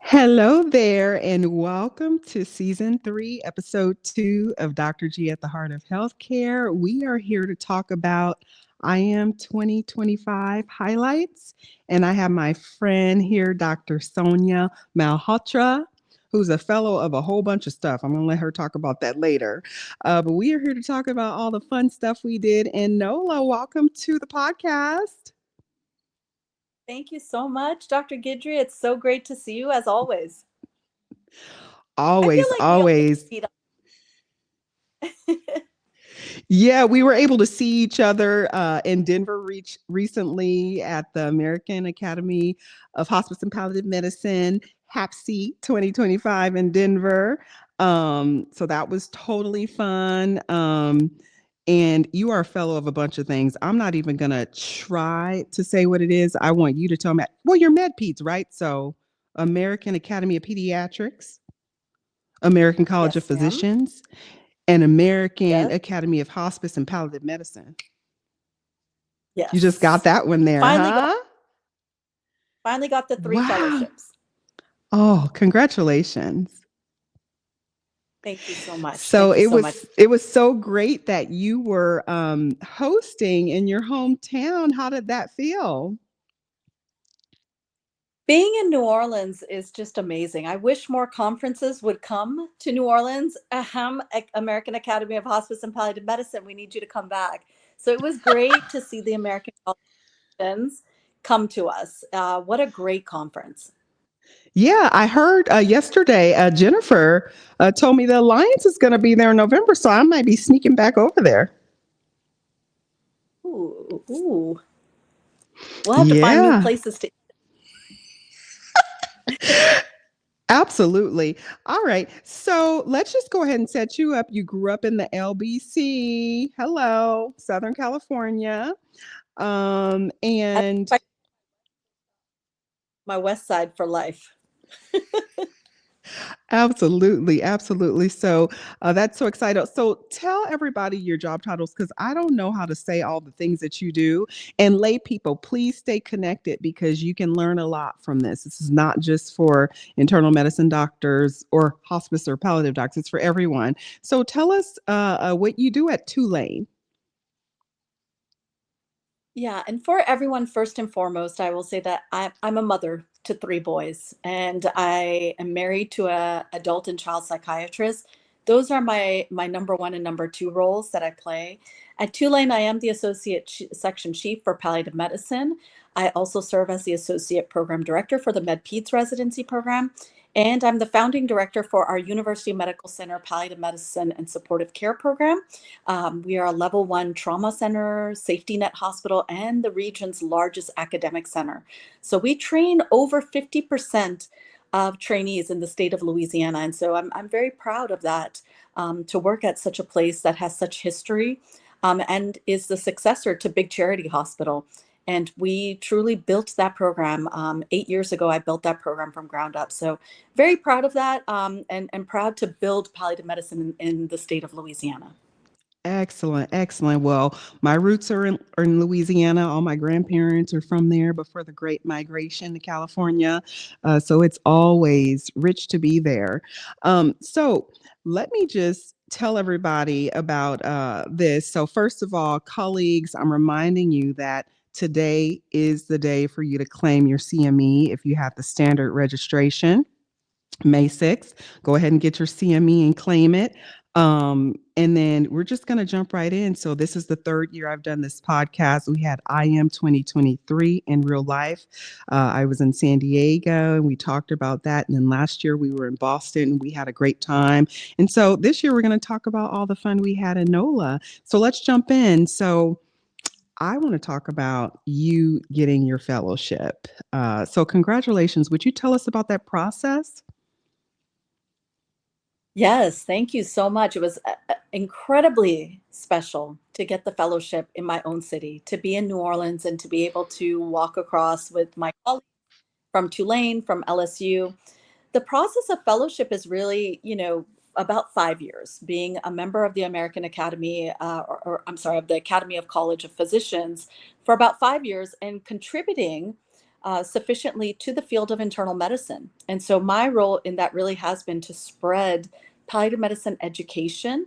Hello there, and welcome to season 3, episode 2 of Dr. G at the Heart of Healthcare. We are here to talk about IM 2025 highlights, and I have my friend here, Dr. Sonia Malhotra, who's a fellow of a whole bunch of stuff. I'm going to let her talk about that later. But we are here to talk about all the fun stuff we did. And NOLA, welcome to the podcast. Thank you so much, Dr. Gidry. It's so great to see you as always. I feel Always, like we always always. meet up. Yeah, we were able to see each other in Denver recently at the American Academy of Hospice and Palliative Medicine, HAPC 2025 in Denver. So that was totally fun. And you are a fellow of a bunch of things. I'm not even going to try to say what it is. I want you to tell me. Well, you're MedPeds, right? So American Academy of Pediatrics, American College of Yes, ma'am. Physicians, and American Yes, Academy of Hospice and Palliative Medicine. You just got yes. that one there, Finally got huh? finally got the 3 Wow. fellowships. Oh, congratulations. Thank you so much. So Thank you it so much. was it was so great that you were hosting in your hometown. How did that feel? Being in New Orleans is just amazing. I wish more conferences would come to New Orleans. American Academy of Hospice and Palliative Medicine, we need you to come back. So it was great to see the American colleges come to us. What a great conference. Yeah, I heard yesterday Jennifer told me the Alliance is going to be there in November, so I might be sneaking back over there. Ooh. We'll have to find new Yeah. places to. Absolutely. All right. So let's just go ahead and set you up. You grew up in the LBC. Hello, Southern California. And My West Side for life. absolutely, absolutely. So that's so exciting. So tell everybody your job titles because I don't know how to say all the things that you do. And lay people, please stay connected because you can learn a lot from this. This is not just for internal medicine doctors or hospice or palliative doctors, it's for everyone. So tell us what you do at Tulane. Yeah, and for everyone, first and foremost, I will say that I'm a mother to 3 boys, and I am married to a adult and child psychiatrist. Those are my number 1 and number 2 roles that I play. At Tulane, I am the associate section chief for palliative medicine. I also serve as the associate program director for the MedPeds residency program, and I'm the founding director for our University Medical Center palliative medicine and supportive care program. We are a level 1 trauma center, safety net hospital, and the region's largest academic center. So we train over 50% of trainees in the state of Louisiana. And so I'm very proud of that, to work at such a place that has such history, and is the successor to Big Charity Hospital. And we truly built that program. 8 years ago, I built that program from ground up. So very proud of that, and proud to build palliative medicine in the state of Louisiana. Excellent, excellent. Well, my roots are in Louisiana. All my grandparents are from there before the Great Migration to California. So it's always rich to be there. So let me just tell everybody about this. So, first of all, colleagues, I'm reminding you that today is the day for you to claim your CME if you have the standard registration. May 6th. Go ahead and get your CME and claim it. And then we're just going to jump right in. So this is the 3rd year I've done this podcast. We had IM 2023 in real life. I was in San Diego and we talked about that. And then last year we were in Boston and we had a great time. And so this year we're going to talk about all the fun we had in NOLA. So let's jump in. So I want to talk about you getting your fellowship. So congratulations. Would you tell us about that process? Yes, thank you so much. It was incredibly special to get the fellowship in my own city, to be in New Orleans and to be able to walk across with my colleagues from Tulane, from LSU. The process of fellowship is really, about 5 years. Being a member of the American Academy, or I'm sorry, of the Academy of College of Physicians for about 5 years and contributing sufficiently to the field of internal medicine. And so my role in that really has been to spread palliative medicine education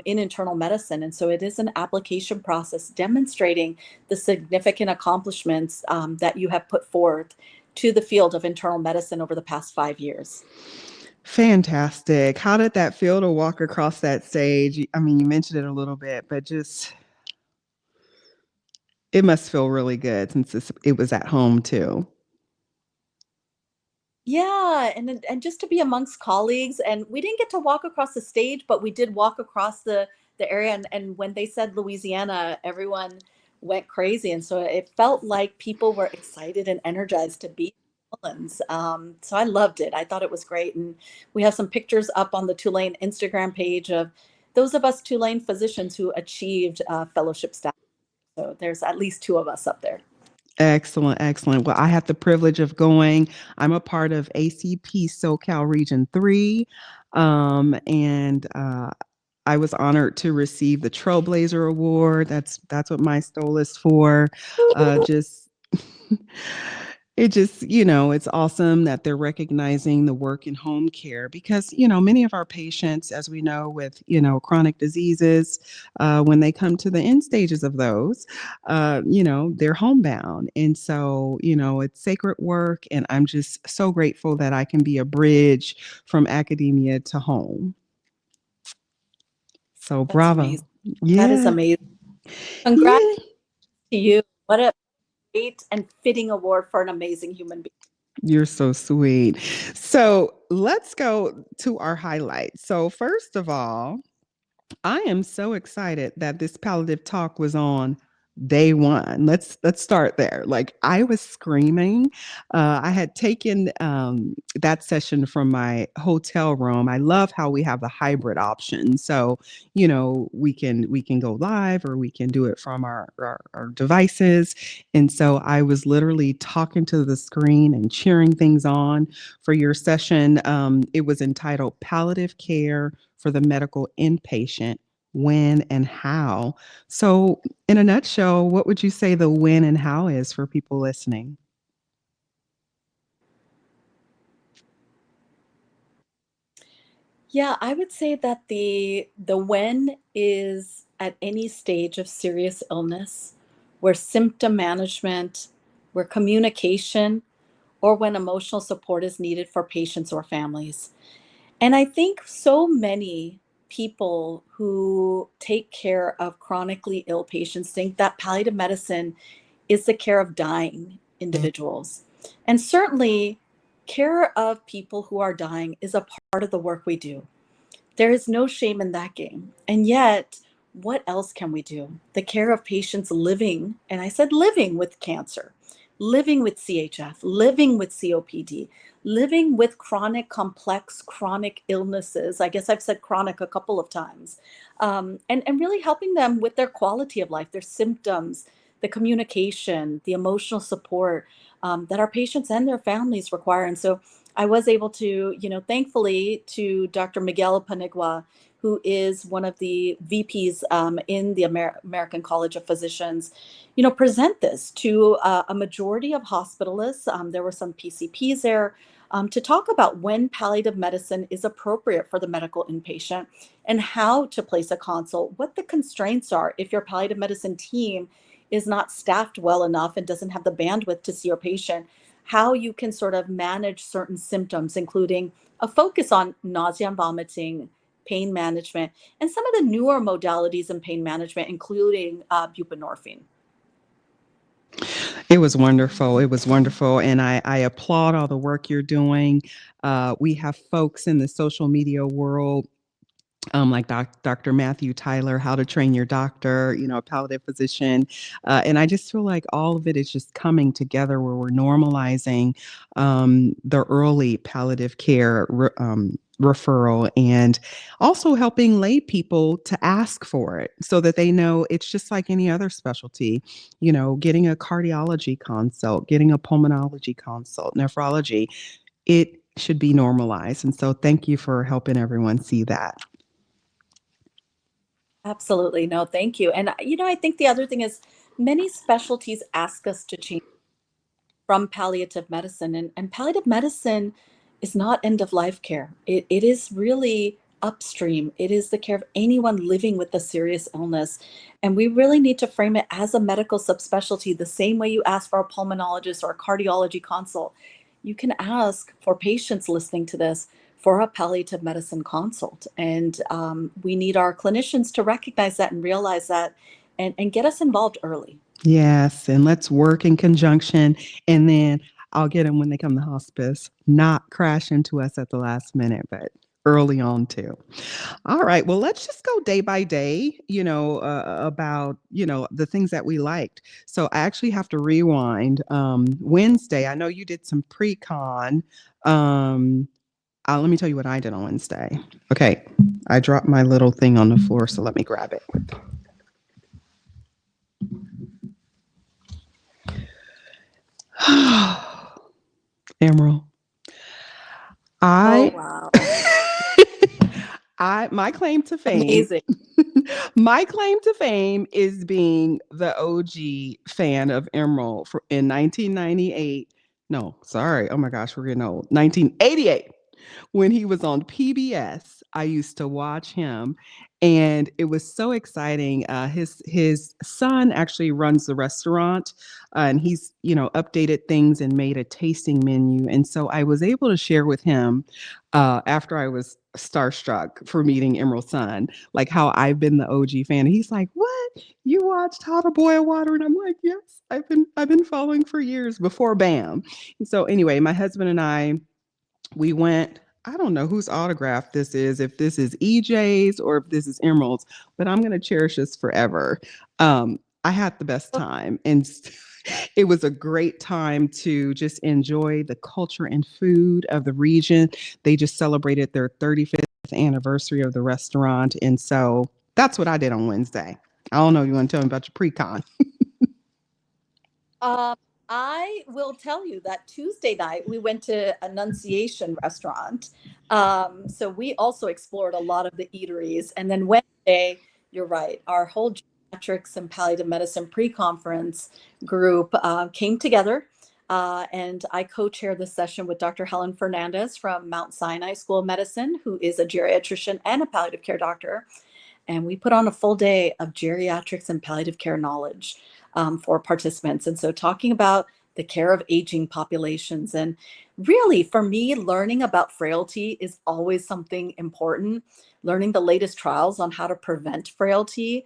in internal medicine. And so it is an application process demonstrating the significant accomplishments that you have put forth to the field of internal medicine over the past 5 years. Fantastic. How did that feel to walk across that stage? I mean, you mentioned it a little bit, but just it must feel really good since it was at home too. Yeah, and just to be amongst colleagues, and we didn't get to walk across the stage, but we did walk across the area, and when they said Louisiana, everyone went crazy, and so it felt like people were excited and energized to be in New Orleans. So I loved it. I thought it was great, and we have some pictures up on the Tulane Instagram page of those of us Tulane physicians who achieved fellowship status. So there's at least 2 of us up there. Excellent, excellent. Well, I have the privilege of going. I'm a part of ACP SoCal Region 3, and I was honored to receive the Trailblazer Award. That's what my stole is for. Just it just, it's awesome that they're recognizing the work in home care because, many of our patients, as we know, with, chronic diseases, when they come to the end stages of those, they're homebound. And so, it's sacred work. And I'm just so grateful that I can be a bridge from academia to home. So That's bravo. amazing. That is Yeah. amazing. Congrats Yeah. to you. What a great and fitting award for an amazing human being. You're so sweet. So let's go to our highlights. So first of all, I am so excited that this palliative talk was on day one. Let's start there. Like I was screaming. I had taken that session from my hotel room. I love how we have the hybrid option. So we can go live or we can do it from our devices. And so I was literally talking to the screen and cheering things on for your session. It was entitled Palliative Care for the Medical Inpatient, when and how. So, in a nutshell, what would you say the when and how is for people listening? Yeah, I would say that the when is at any stage of serious illness where symptom management, where communication, or when emotional support is needed for patients or families. And I think so many people who take care of chronically ill patients think that palliative medicine is the care of dying individuals. And certainly, care of people who are dying is a part of the work we do. There is no shame in that game. And yet, what else can we do? The care of patients living, and I said living with cancer, living with CHF, living with COPD, living with chronic, complex, chronic illnesses. I guess I've said chronic a couple of times. And really helping them with their quality of life, their symptoms, the communication, the emotional support that our patients and their families require. And so I was able to, thankfully to Dr. Miguel Panigua, who is one of the VPs in the American College of Physicians, present this to a majority of hospitalists. There were some PCPs there to talk about when palliative medicine is appropriate for the medical inpatient and how to place a consult, what the constraints are if your palliative medicine team is not staffed well enough and doesn't have the bandwidth to see your patient, how you can sort of manage certain symptoms, including a focus on nausea and vomiting, pain management, and some of the newer modalities in pain management, including buprenorphine. It was wonderful. It was wonderful. And I applaud all the work you're doing. We have folks in the social media world like Dr. Matthew Tyler, How to Train Your Doctor, a palliative physician. And I just feel like all of it is just coming together where we're normalizing the early palliative care referral and also helping lay people to ask for it so that they know it's just like any other specialty, getting a cardiology consult, getting a pulmonology consult, nephrology, it should be normalized. And so thank you for helping everyone see that. Absolutely. No, thank you. And, I think the other thing is many specialties ask us to change from palliative medicine. And palliative medicine is not end of life care. It is really upstream. It is the care of anyone living with a serious illness. And we really need to frame it as a medical subspecialty, the same way you ask for a pulmonologist or a cardiology consult. You can ask for patients listening to this for a palliative medicine consult. And we need our clinicians to recognize that and realize that and get us involved early. Yes, and let's work in conjunction. And then I'll get them when they come to hospice, not crash into us at the last minute, but early on too. All right. Well, let's just go day by day, about, the things that we liked. So I actually have to rewind. Wednesday, I know you did some pre-con. Let me tell you what I did on Wednesday. Okay. I dropped my little thing on the floor, so let me grab it. Emerald. Oh, wow. My claim to fame. Amazing. My claim to fame is being the OG fan of Emerald in 1998. No, sorry. Oh my gosh, we're getting old. 1988. When he was on PBS, I used to watch him, and it was so exciting. His son actually runs the restaurant, and he's updated things and made a tasting menu, and so I was able to share with him after I was starstruck for meeting Emerald's son, like how I've been the OG fan. He's like, "What? You watched How to Boil Water?" And I'm like, "Yes, I've been following for years before BAM." And so anyway, my husband and I, we went. I don't know whose autograph this is, if this is EJ's or if this is Emerald's, but I'm going to cherish this forever. I had the best time, and it was a great time to just enjoy the culture and food of the region. They just celebrated their 35th anniversary of the restaurant, and so that's what I did on Wednesday. I don't know. You want to tell me about your pre-con? I will tell you that Tuesday night we went to Annunciation Restaurant. So we also explored a lot of the eateries. And then Wednesday, you're right, our whole geriatrics and palliative medicine pre-conference group came together. And I co-chaired the session with Dr. Helen Fernandez from Mount Sinai School of Medicine, who is a geriatrician and a palliative care doctor. And we put on a full day of geriatrics and palliative care knowledge for participants. And so talking about the care of aging populations. And really, for me, learning about frailty is always something important. Learning the latest trials on how to prevent frailty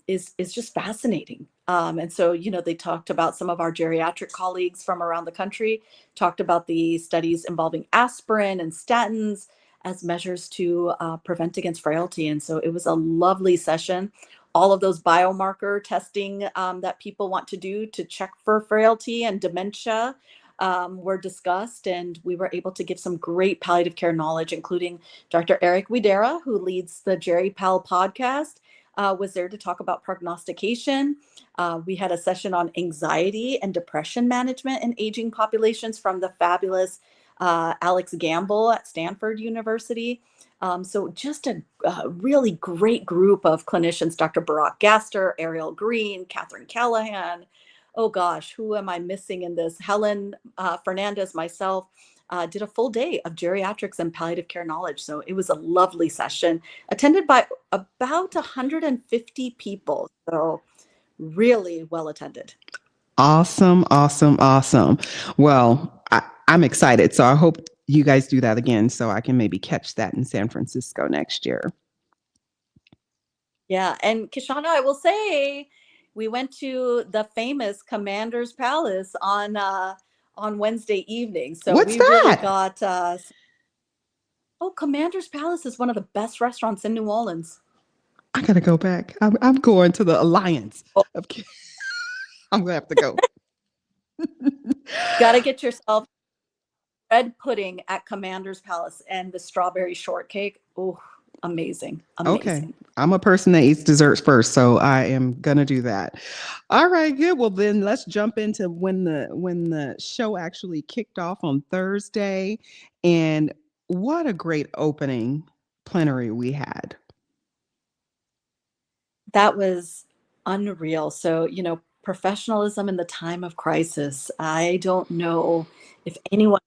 is just fascinating. And so, they talked about some of our geriatric colleagues from around the country, talked about the studies involving aspirin and statins as measures to prevent against frailty. And so it was a lovely session. All of those biomarker testing that people want to do to check for frailty and dementia were discussed, and we were able to give some great palliative care knowledge, including Dr. Eric Widera, who leads the Geri Pal podcast, was there to talk about prognostication. We had a session on anxiety and depression management in aging populations from the fabulous Alex Gamble at Stanford University. So just a really great group of clinicians, Dr. Barack Gaster, Ariel Green, Catherine Callahan. Oh gosh, who am I missing in this? Helen Fernandez, myself, did a full day of geriatrics and palliative care knowledge. So it was a lovely session attended by about 150 people. So really well attended. Awesome, awesome, awesome. Well, I'm excited. So I hope you guys do that again so I can maybe catch that in San Francisco next year. Yeah. And Kishana, I will say we went to the famous Commander's Palace on Wednesday evening. So What's we that? really got Commander's Palace is one of the best restaurants in New Orleans. I gotta go back. I'm going to the Alliance. I'm gonna have to go. Got to get yourself bread pudding at Commander's Palace and the strawberry shortcake. Oh, amazing. Okay. I'm a person that eats desserts first, so I am gonna do that. All right, good. Well, then let's jump into when the show actually kicked off on Thursday, and what a great opening plenary we had. That was unreal. So, professionalism in the time of crisis. I don't know if anyone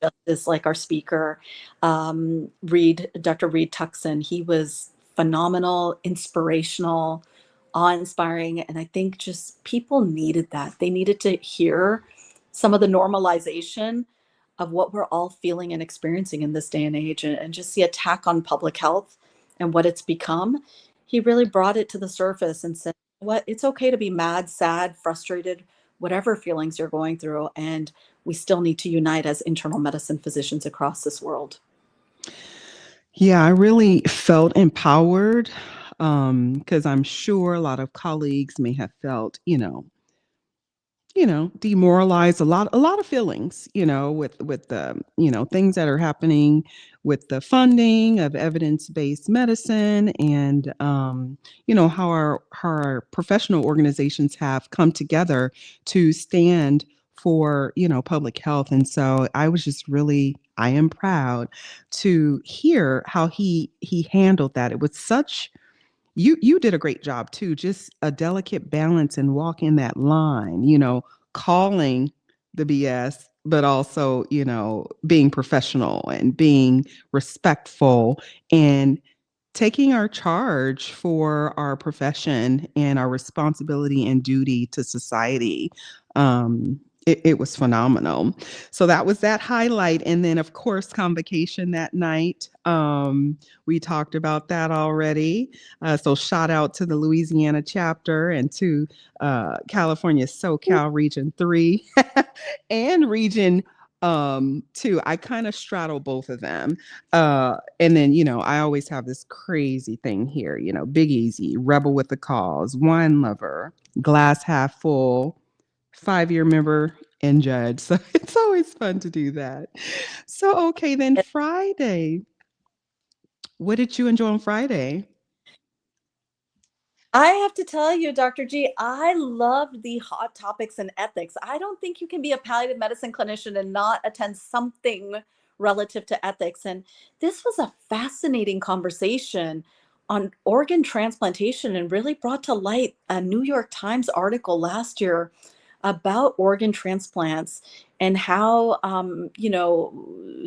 justice like our speaker, Dr. Reed Tuckson. He was phenomenal, inspirational, awe-inspiring, and I think just people needed that. They needed to hear some of the normalization of what we're all feeling and experiencing in this day and age, and just the attack on public health and what it's become. He really brought it to the surface and said, what, it's okay to be mad, sad, frustrated, whatever feelings you're going through, and we still need to unite as internal medicine physicians across this world. Yeah, I really felt empowered because I'm sure a lot of colleagues may have felt, demoralized, a lot of feelings, with the, things that are happening with the funding of evidence-based medicine and, how our professional organizations have come together to stand for, public health. And so I am proud to hear how he handled that. It was such you did a great job too, just a delicate balance and walking that line, calling the BS, but also, being professional and being respectful and taking our charge for our profession and our responsibility and duty to society. It was phenomenal. So that was that highlight. And then, of course, convocation that night. We talked about that already. So shout out to the Louisiana chapter and to California SoCal Region 3 and Region 2. I kind of straddle both of them. And then, I always have this crazy thing here, Big Easy, Rebel with the Cause, Wine Lover, Glass Half Full, 5-year member and judge. So it's always fun to do that. So, okay, then Friday. What did you enjoy on Friday? I have to tell you, Dr. G, I love the hot topics and ethics. I don't think you can be a palliative medicine clinician and not attend something relative to ethics. And this was a fascinating conversation on organ transplantation and really brought to light a New York Times article last year about organ transplants and how,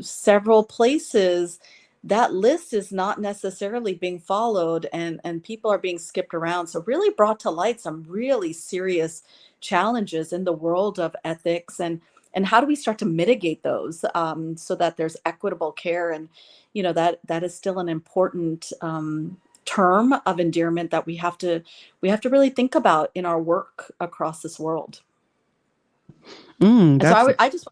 several places that list is not necessarily being followed and people are being skipped around. So really brought to light some really serious challenges in the world of ethics and how do we start to mitigate those so that there's equitable care and that is still an important term of endearment that we have to really think about in our work across this world. So I just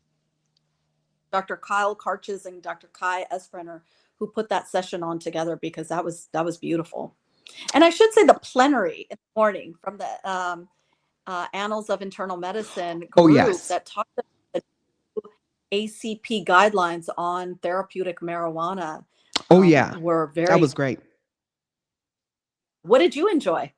Dr. Kyle Karches and Dr. Kai Esbrenner who put that session on together because that was beautiful. And I should say the plenary in the morning from the Annals of Internal Medicine group that talked about the ACP guidelines on therapeutic marijuana. Were very. That was great. What did you enjoy?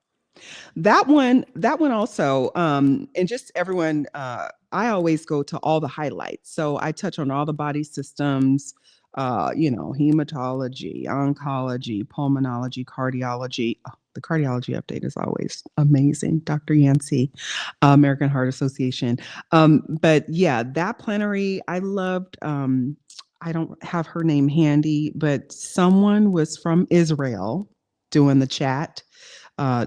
That one also, and just everyone, I always go to all the highlights. So I touch on all the body systems, hematology, oncology, pulmonology, cardiology. Oh, the cardiology update is always amazing. Dr. Yancey, American Heart Association. But yeah, that plenary I loved. I don't have her name handy, but someone was from Israel doing the chat.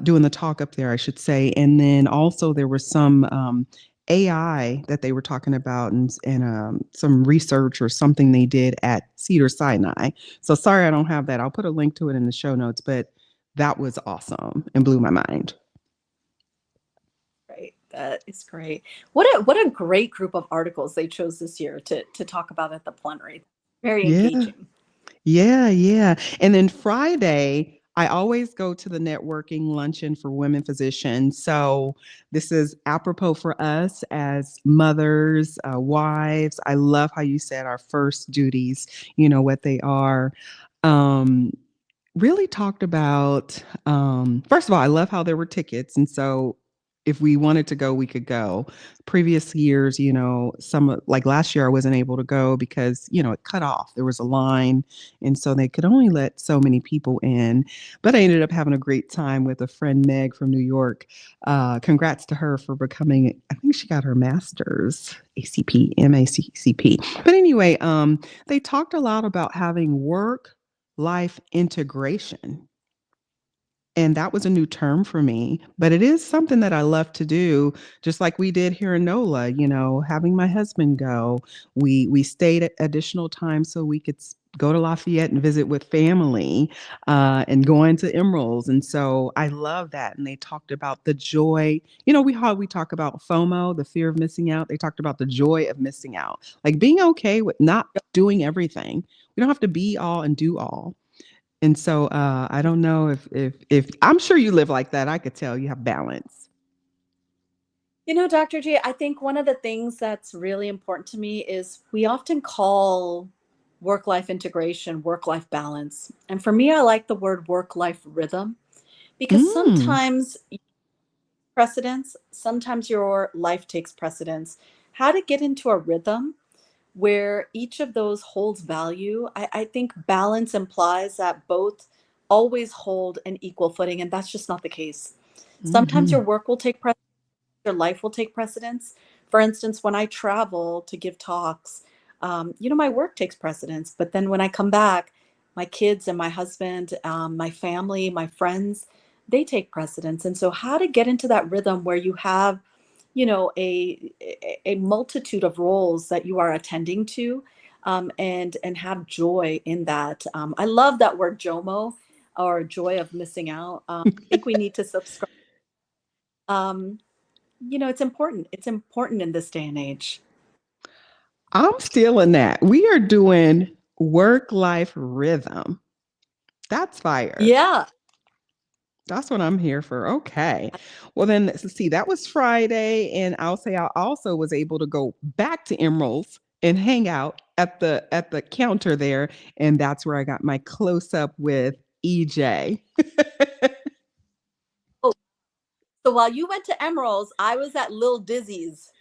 Doing the talk up there, I should say. And then also there was some AI that they were talking about and some research or something they did at Cedars-Sinai. So sorry I don't have that. I'll put a link to it in the show notes, but that was awesome and blew my mind. Right. That is great. What a great group of articles they chose this year to talk about at the plenary. Very engaging. Yeah. And then Friday, I always go to the networking luncheon for women physicians. So this is apropos for us as mothers, wives. I love how you said our first duties, what they are. Really talked about, first of all, I love how there were tickets. And so if we wanted to go, we could go. Previous years, some like last year, I wasn't able to go because, it cut off. There was a line. And so they could only let so many people in. But I ended up having a great time with a friend, Meg from New York. Congrats to her for becoming, I think she got her master's, ACP, MACCP. But anyway, they talked a lot about having work-life integration. And that was a new term for me, but it is something that I love to do, just like we did here in NOLA, having my husband go. We stayed at additional time so we could go to Lafayette and visit with family, and going to Emeralds. And so I love that. And they talked about the joy, we talk about FOMO, the fear of missing out. They talked about the joy of missing out, like being okay with not doing everything. We don't have to be all and do all. And so I don't know if I'm sure you live like that. I could tell you have balance. Dr. G, I think one of the things that's really important to me is we often call work-life integration work-life balance. And for me, I like the word work-life rhythm because sometimes precedence, sometimes your life takes precedence. How to get into a rhythm where each of those holds value. I think balance implies that both always hold an equal footing, and that's just not the case. Sometimes your work will take precedence, your life will take precedence. For instance, when I travel to give talks, my work takes precedence, but then when I come back, my kids and my husband, my family, my friends, they take precedence. And so how to get into that rhythm where you have a multitude of roles that you are attending to, and have joy in that. I love that word JOMO, or joy of missing out. I think we need to subscribe. It's important. It's important in this day and age. I'm stealing that. We are doing work-life rhythm. That's fire. Yeah. That's what I'm here for. Okay. Well, then let's see. That was Friday, and I'll say I also was able to go back to Emerald's and hang out at the counter there, and that's where I got my close up with EJ. Oh, so while you went to Emerald's, I was at Lil Dizzy's,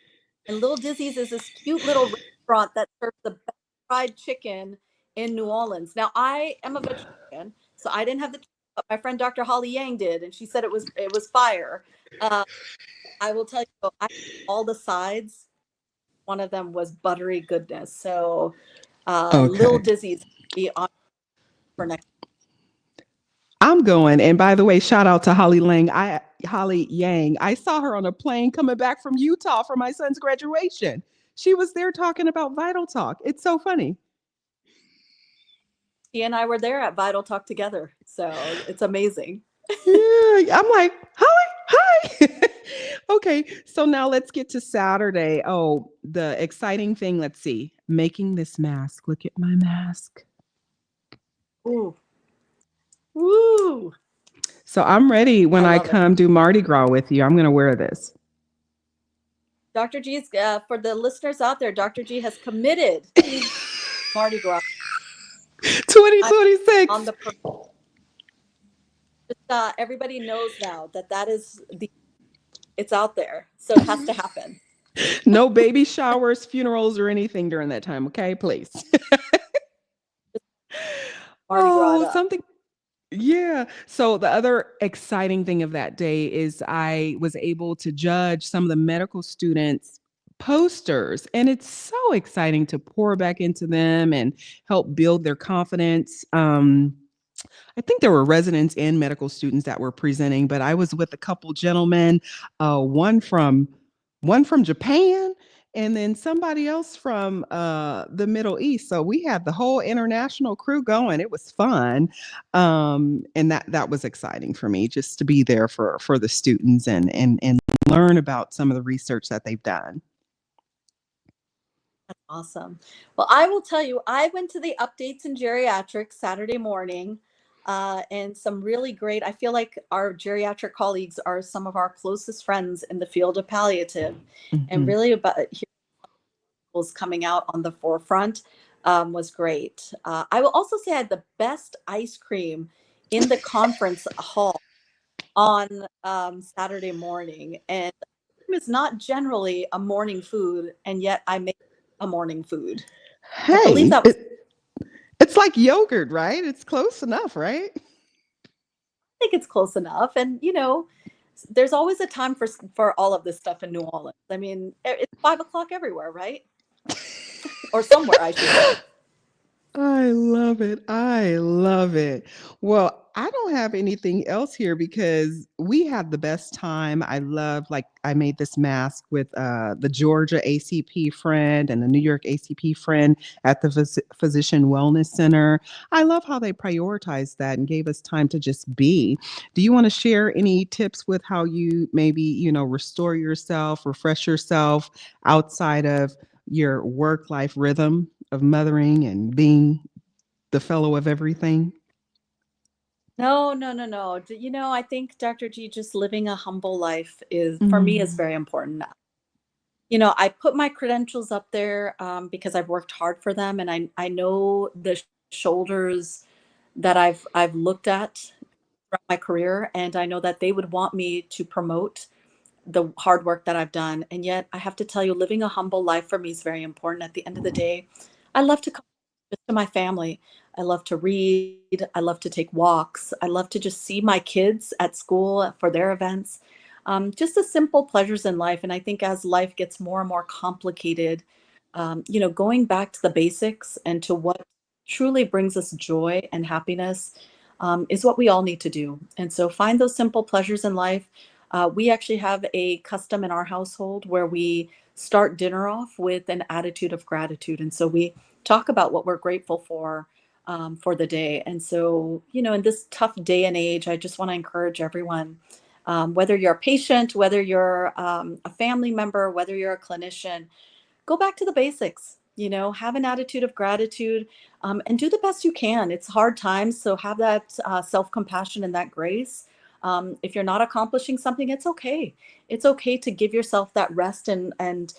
and Lil Dizzy's is this cute little restaurant that serves the best fried chicken in New Orleans. Now, I am a vegetarian, so I didn't have the, but my friend Dr. Holly Yang did, and she said it was fire. I will tell you, I all the sides. One of them was buttery goodness. So, Lil Dizzy's be on for next. I'm going. And by the way, shout out to Holly Yang. I saw her on a plane coming back from Utah for my son's graduation. She was there talking about Vital Talk. It's so funny. She and I were there at Vital Talk together. So it's amazing. Yeah, I'm like, Holly, hi. Okay, so now let's get to Saturday. Oh, the exciting thing. Let's see. Making this mask. Look at my mask. Ooh. Woo. So I'm ready when I come do Mardi Gras with you. I'm going to wear this. Dr. G's, for the listeners out there, Dr. G has committed Mardi Gras 2026. On the everybody knows now that is it's out there. So it has to happen. No baby showers, funerals, or anything during that time. Okay, please. Something. Yeah. So the other exciting thing of that day is I was able to judge some of the medical students' posters, and it's so exciting to pour back into them and help build their confidence. I think there were residents and medical students that were presenting, but I was with a couple gentlemen, one from Japan, and then somebody else from the Middle East. So we had the whole international crew going. It was fun, and that was exciting for me just to be there for the students and learn about some of the research that they've done. That's awesome. Well, I will tell you, I went to the updates in geriatrics Saturday morning, and some really great. I feel like our geriatric colleagues are some of our closest friends in the field of palliative, and really about coming out on the forefront was great. I will also say I had the best ice cream in the conference hall. on Saturday morning, and it's not generally a morning food, and yet I make a morning food. I believe Hey, that was. it's like yogurt, right? It's close enough, right? I think it's close enough, and there's always a time for all of this stuff in New Orleans. I mean, it's 5 o'clock everywhere, right? Or somewhere, I should say. I love it. I love it. Well, I don't have anything else here because we had the best time. I love, like, I made this mask with the Georgia ACP friend and the New York ACP friend at the Physician Wellness Center. I love how they prioritized that and gave us time to just be. Do you want to share any tips with how you maybe, restore yourself, refresh yourself outside of your work life rhythm of mothering and being the fellow of everything? No, no, no, no. I think, Dr. G, just living a humble life is, for me, is Mm. very important. I put my credentials up there because I've worked hard for them, and I know the shoulders that I've looked at throughout my career, and I know that they would want me to promote the hard work that I've done. And yet, I have to tell you, living a humble life for me is very important. At the end of the day, I love to come just to my family. I love to read. I love to take walks. I love to just see my kids at school for their events. Just the simple pleasures in life. And I think as life gets more and more complicated, going back to the basics and to what truly brings us joy and happiness is what we all need to do. And so find those simple pleasures in life. We actually have a custom in our household where we start dinner off with an attitude of gratitude. And so we talk about what we're grateful for the day. And so, in this tough day and age, I just want to encourage everyone, whether you're a patient, whether you're a family member, whether you're a clinician, go back to the basics. Have an attitude of gratitude, and do the best you can. It's hard times, so have that self-compassion and that grace. If you're not accomplishing something, it's okay. It's okay to give yourself that rest and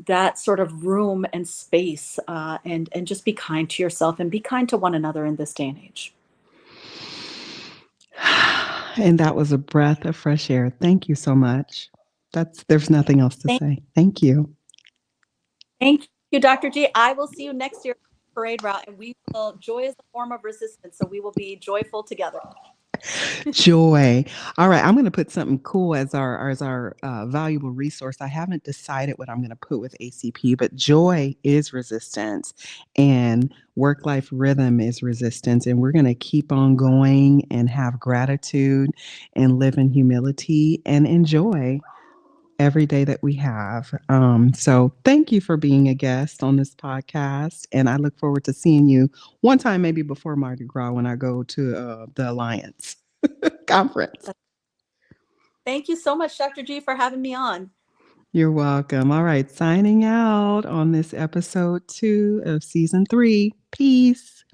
that sort of room and space, and just be kind to yourself and be kind to one another in this day and age. And that was a breath of fresh air. Thank you so much. There's nothing else to Thank, say. Thank you. thank you, Dr. G. I will see you next year parade route, and we will. Joy is a form of resistance, so we will be joyful together. Joy. All right, I'm going to put something cool as our valuable resource. I haven't decided what I'm going to put with ACP, but joy is resistance, and work life rhythm is resistance, and we're going to keep on going and have gratitude and live in humility and enjoy every day that we have. So thank you for being a guest on this podcast. And I look forward to seeing you one time, maybe before Mardi Gras, when I go to the Alliance conference. Thank you so much, Dr. G, for having me on. You're welcome. All right. Signing out on this episode 2 of season 3. Peace.